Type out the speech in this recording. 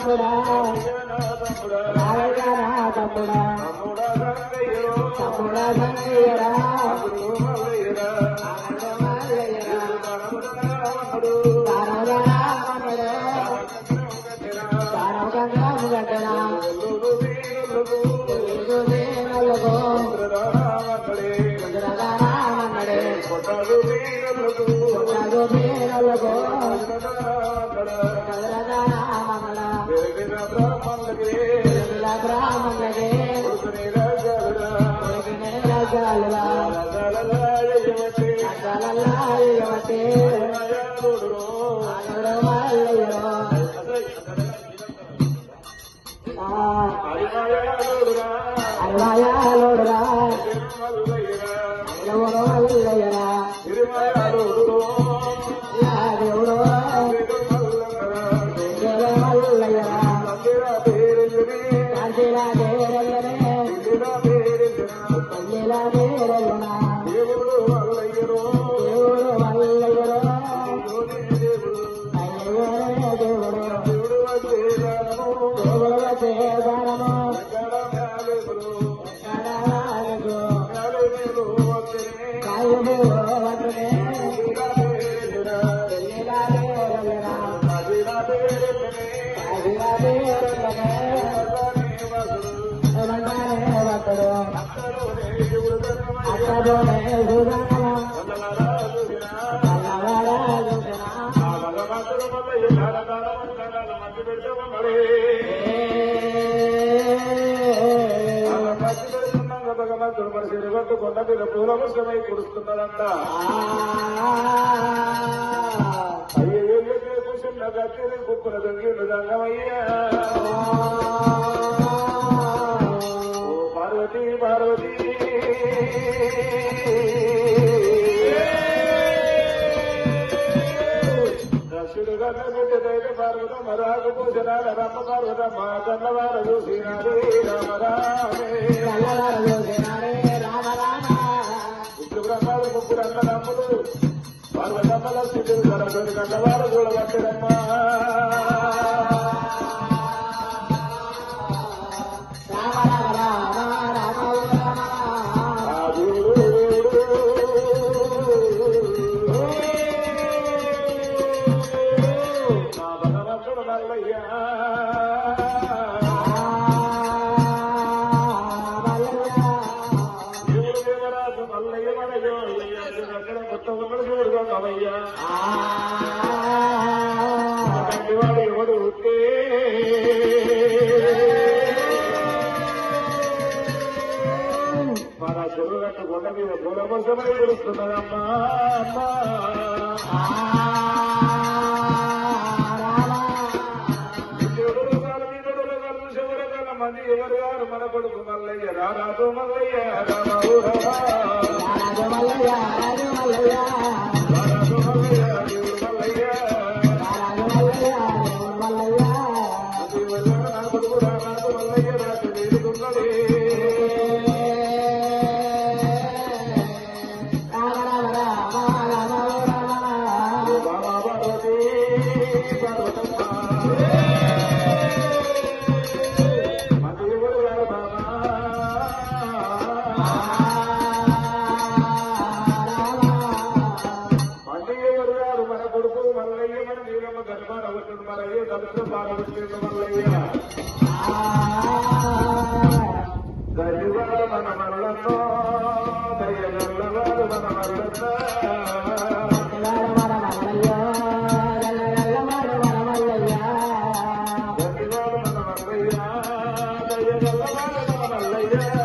తమ్ముడా తమ్ముడా తమ్ముడా సంగయ్యరా భగవంతుడు మన సిరిగొట్టు కొండ మీద పూలముష్టమై కురుస్తున్నాడంట. అయ్యే కూర్చున్న గట్టి కుక్కున దొంగిళ్ళు దంగమయ్యా. ఓ పార్వతి పార్వతి దక్షుడు గన్న బిడ్డదైతే పార్వతమ్మ రాకు పూజనాల రమ్మ పార్వతమ్మ కన్నవార చూసినారే రామరామే బ్రహ్మాలు ముగ్గురు అన్న నమ్ములు పార్వతమ్మల స్థితులు సరస్వతి కన్నవారు చూడబట్టరమ్మా. మన చెరువుగట్టు కొండ మీద పూలమోసమై తెలుస్తున్నదమ్మా. మంది ఎవరు గారు మన కొడుకు మల్లయ్య రారాజు మల్లయ్య రామాజు మల్లయ్య రారాజు మల్లయ్య దేవుడు మల్లయ్య నా కొడుకు రారాజు మల్లయ్య రాజు దేవుడున్నది. గడివాడు మన మల్లన్నో దయ్యగల్లవాడు మన మల్లన్నో